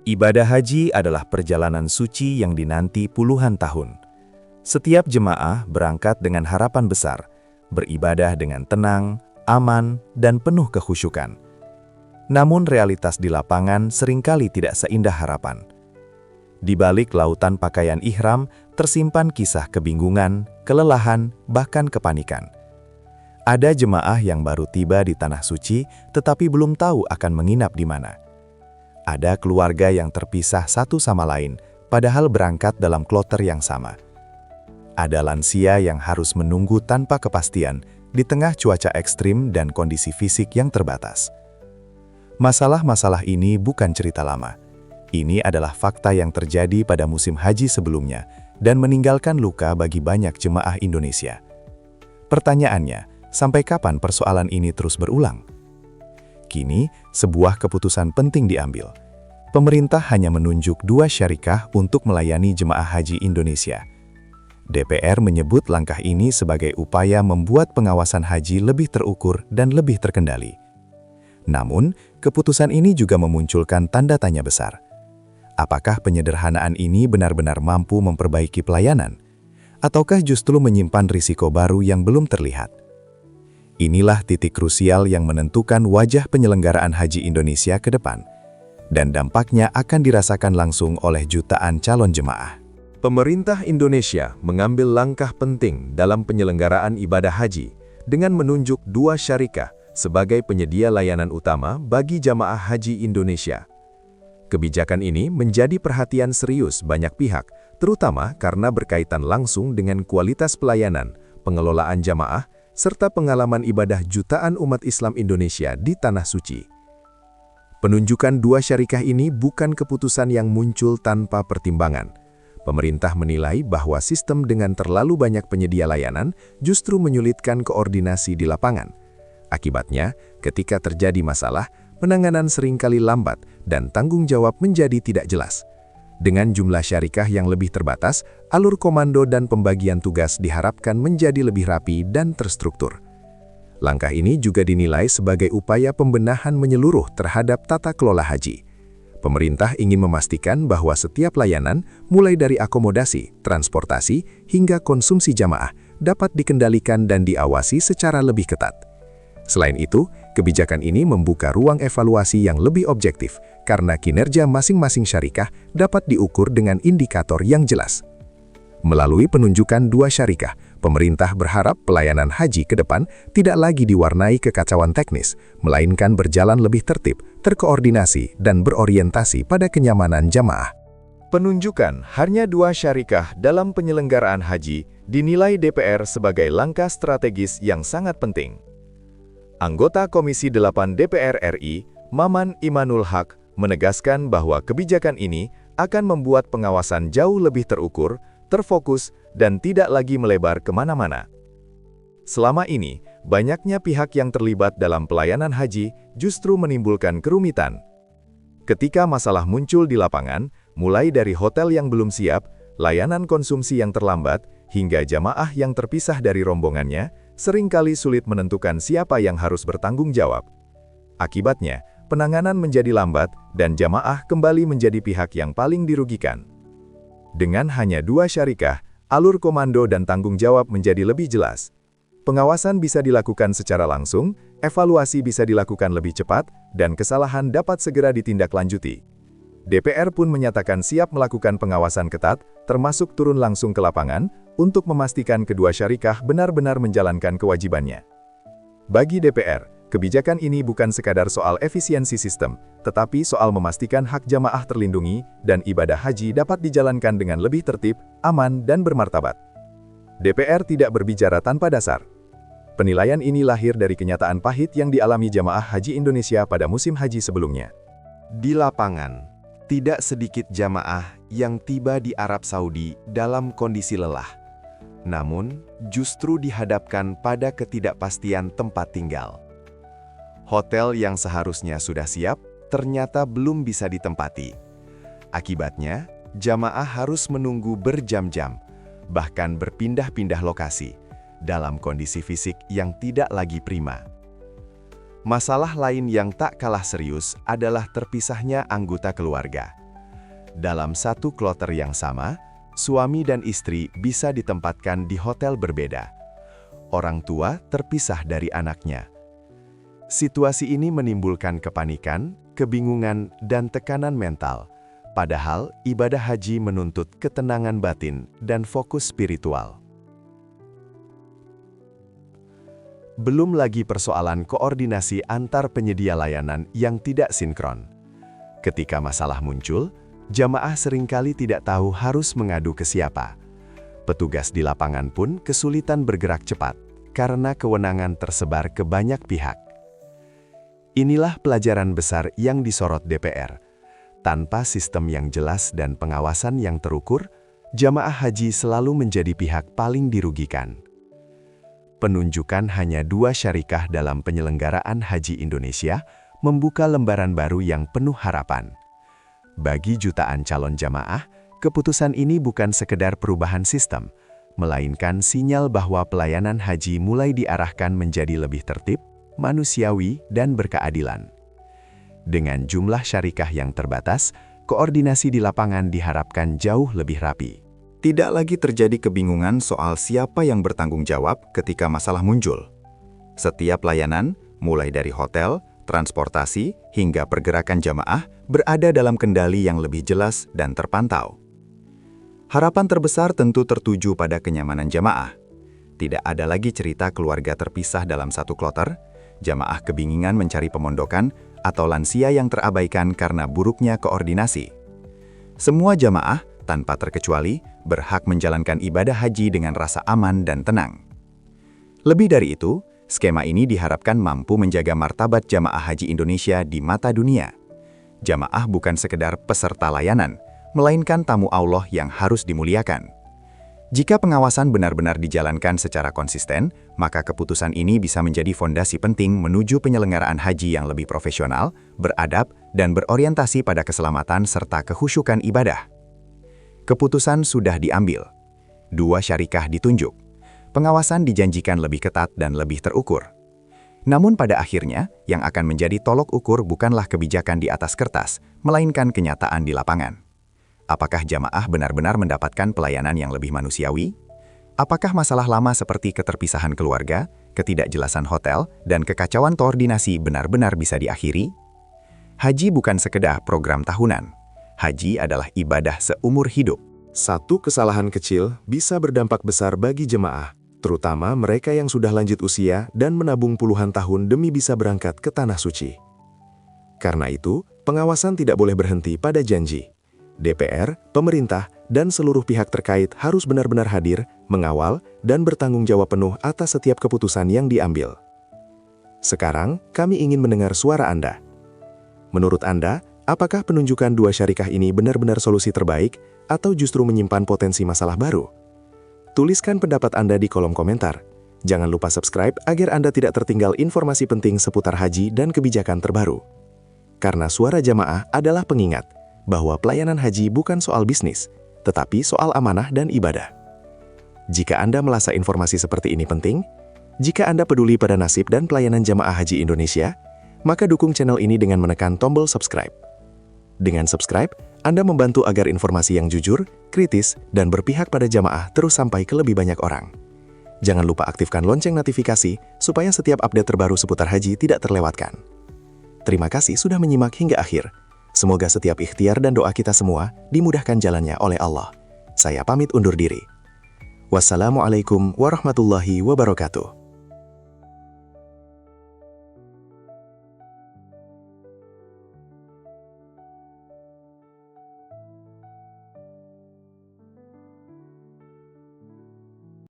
Ibadah haji adalah perjalanan suci yang dinanti puluhan tahun. Setiap jemaah berangkat dengan harapan besar, beribadah dengan tenang, aman, dan penuh kekhusyukan. Namun realitas di lapangan seringkali tidak seindah harapan. Di balik lautan pakaian ihram, tersimpan kisah kebingungan, kelelahan, bahkan kepanikan. Ada jemaah yang baru tiba di Tanah Suci, tetapi belum tahu akan menginap di mana. Ada keluarga yang terpisah satu sama lain, padahal berangkat dalam kloter yang sama. Ada lansia yang harus menunggu tanpa kepastian di tengah cuaca ekstrim dan kondisi fisik yang terbatas. Masalah-masalah ini bukan cerita lama. Ini adalah fakta yang terjadi pada musim haji sebelumnya dan meninggalkan luka bagi banyak jemaah Indonesia. Pertanyaannya, sampai kapan persoalan ini terus berulang? Kini, sebuah keputusan penting diambil. Pemerintah hanya menunjuk 2 syarikah untuk melayani jemaah haji Indonesia. DPR menyebut langkah ini sebagai upaya membuat pengawasan haji lebih terukur dan lebih terkendali. Namun, keputusan ini juga memunculkan tanda tanya besar. Apakah penyederhanaan ini benar-benar mampu memperbaiki pelayanan? Ataukah justru menyimpan risiko baru yang belum terlihat? Inilah titik krusial yang menentukan wajah penyelenggaraan haji Indonesia ke depan, dan dampaknya akan dirasakan langsung oleh jutaan calon jemaah. Pemerintah Indonesia mengambil langkah penting dalam penyelenggaraan ibadah haji dengan menunjuk 2 syarikah sebagai penyedia layanan utama bagi jamaah haji Indonesia. Kebijakan ini menjadi perhatian serius banyak pihak, terutama karena berkaitan langsung dengan kualitas pelayanan, pengelolaan jamaah, serta pengalaman ibadah jutaan umat Islam Indonesia di Tanah Suci. Penunjukan 2 syarikah ini bukan keputusan yang muncul tanpa pertimbangan. Pemerintah menilai bahwa sistem dengan terlalu banyak penyedia layanan justru menyulitkan koordinasi di lapangan. Akibatnya, ketika terjadi masalah, penanganan seringkali lambat dan tanggung jawab menjadi tidak jelas. Dengan jumlah syarikah yang lebih terbatas, alur komando dan pembagian tugas diharapkan menjadi lebih rapi dan terstruktur. Langkah ini juga dinilai sebagai upaya pembenahan menyeluruh terhadap tata kelola haji. Pemerintah ingin memastikan bahwa setiap layanan, mulai dari akomodasi, transportasi, hingga konsumsi jamaah, dapat dikendalikan dan diawasi secara lebih ketat. Selain itu, kebijakan ini membuka ruang evaluasi yang lebih objektif karena kinerja masing-masing syarikah dapat diukur dengan indikator yang jelas. Melalui penunjukan 2 syarikah, pemerintah berharap pelayanan haji ke depan tidak lagi diwarnai kekacauan teknis, melainkan berjalan lebih tertib, terkoordinasi, dan berorientasi pada kenyamanan jamaah. Penunjukan hanya 2 syarikah dalam penyelenggaraan haji dinilai DPR sebagai langkah strategis yang sangat penting. Anggota Komisi 8 DPR RI, Maman Imanul Haq, menegaskan bahwa kebijakan ini akan membuat pengawasan jauh lebih terukur, terfokus, dan tidak lagi melebar kemana-mana. Selama ini, banyaknya pihak yang terlibat dalam pelayanan haji justru menimbulkan kerumitan. Ketika masalah muncul di lapangan, mulai dari hotel yang belum siap, layanan konsumsi yang terlambat, hingga jamaah yang terpisah dari rombongannya, seringkali sulit menentukan siapa yang harus bertanggung jawab. Akibatnya, penanganan menjadi lambat dan jamaah kembali menjadi pihak yang paling dirugikan. Dengan hanya 2 syarikah, alur komando dan tanggung jawab menjadi lebih jelas. Pengawasan bisa dilakukan secara langsung, evaluasi bisa dilakukan lebih cepat, dan kesalahan dapat segera ditindaklanjuti. DPR pun menyatakan siap melakukan pengawasan ketat, termasuk turun langsung ke lapangan, untuk memastikan kedua syarikah benar-benar menjalankan kewajibannya. Bagi DPR, kebijakan ini bukan sekadar soal efisiensi sistem, tetapi soal memastikan hak jamaah terlindungi dan ibadah haji dapat dijalankan dengan lebih tertib, aman, dan bermartabat. DPR tidak berbicara tanpa dasar. Penilaian ini lahir dari kenyataan pahit yang dialami jamaah haji Indonesia pada musim haji sebelumnya. Di lapangan, tidak sedikit jamaah yang tiba di Arab Saudi dalam kondisi lelah. Namun, justru dihadapkan pada ketidakpastian tempat tinggal. Hotel yang seharusnya sudah siap, ternyata belum bisa ditempati. Akibatnya, jamaah harus menunggu berjam-jam, bahkan berpindah-pindah lokasi, dalam kondisi fisik yang tidak lagi prima. Masalah lain yang tak kalah serius adalah terpisahnya anggota keluarga. Dalam satu kloter yang sama, suami dan istri bisa ditempatkan di hotel berbeda. Orang tua terpisah dari anaknya. Situasi ini menimbulkan kepanikan, kebingungan, dan tekanan mental. Padahal ibadah haji menuntut ketenangan batin dan fokus spiritual. Belum lagi persoalan koordinasi antar penyedia layanan yang tidak sinkron. Ketika masalah muncul, jamaah seringkali tidak tahu harus mengadu ke siapa. Petugas di lapangan pun kesulitan bergerak cepat karena kewenangan tersebar ke banyak pihak. Inilah pelajaran besar yang disorot DPR. Tanpa sistem yang jelas dan pengawasan yang terukur, jamaah haji selalu menjadi pihak paling dirugikan. Penunjukan hanya 2 syarikah dalam penyelenggaraan haji Indonesia membuka lembaran baru yang penuh harapan. Bagi jutaan calon jamaah, keputusan ini bukan sekedar perubahan sistem, melainkan sinyal bahwa pelayanan haji mulai diarahkan menjadi lebih tertib, manusiawi, dan berkeadilan. Dengan jumlah syarikah yang terbatas, koordinasi di lapangan diharapkan jauh lebih rapi. Tidak lagi terjadi kebingungan soal siapa yang bertanggung jawab ketika masalah muncul. Setiap layanan, mulai dari hotel, transportasi, hingga pergerakan jamaah, berada dalam kendali yang lebih jelas dan terpantau. Harapan terbesar tentu tertuju pada kenyamanan jamaah. Tidak ada lagi cerita keluarga terpisah dalam satu kloter, jamaah kebingungan mencari pemondokan, atau lansia yang terabaikan karena buruknya koordinasi. Semua jamaah, tanpa terkecuali, berhak menjalankan ibadah haji dengan rasa aman dan tenang. Lebih dari itu, skema ini diharapkan mampu menjaga martabat jamaah haji Indonesia di mata dunia. Jamaah bukan sekedar peserta layanan, melainkan tamu Allah yang harus dimuliakan. Jika pengawasan benar-benar dijalankan secara konsisten, maka keputusan ini bisa menjadi fondasi penting menuju penyelenggaraan haji yang lebih profesional, beradab, dan berorientasi pada keselamatan serta kekhusyukan ibadah. Keputusan sudah diambil. 2 syarikah ditunjuk. Pengawasan dijanjikan lebih ketat dan lebih terukur. Namun pada akhirnya, yang akan menjadi tolok ukur bukanlah kebijakan di atas kertas, melainkan kenyataan di lapangan. Apakah jamaah benar-benar mendapatkan pelayanan yang lebih manusiawi? Apakah masalah lama seperti keterpisahan keluarga, ketidakjelasan hotel, dan kekacauan koordinasi benar-benar bisa diakhiri? Haji bukan sekedar program tahunan. Haji adalah ibadah seumur hidup. Satu kesalahan kecil bisa berdampak besar bagi jemaah, terutama mereka yang sudah lanjut usia dan menabung puluhan tahun demi bisa berangkat ke Tanah Suci. Karena itu, pengawasan tidak boleh berhenti pada janji. DPR, pemerintah, dan seluruh pihak terkait harus benar-benar hadir, mengawal, dan bertanggung jawab penuh atas setiap keputusan yang diambil. Sekarang, kami ingin mendengar suara Anda. Menurut Anda, apakah penunjukan 2 syarikah ini benar-benar solusi terbaik, atau justru menyimpan potensi masalah baru? Tuliskan pendapat Anda di kolom komentar. Jangan lupa subscribe agar Anda tidak tertinggal informasi penting seputar haji dan kebijakan terbaru. Karena suara jamaah adalah pengingat bahwa pelayanan haji bukan soal bisnis, tetapi soal amanah dan ibadah. Jika Anda merasa informasi seperti ini penting, jika Anda peduli pada nasib dan pelayanan jamaah haji Indonesia, maka dukung channel ini dengan menekan tombol subscribe. Dengan subscribe, Anda membantu agar informasi yang jujur, kritis, dan berpihak pada jamaah terus sampai ke lebih banyak orang. Jangan lupa aktifkan lonceng notifikasi supaya setiap update terbaru seputar haji tidak terlewatkan. Terima kasih sudah menyimak hingga akhir. Semoga setiap ikhtiar dan doa kita semua dimudahkan jalannya oleh Allah. Saya pamit undur diri. Wassalamualaikum warahmatullahi wabarakatuh.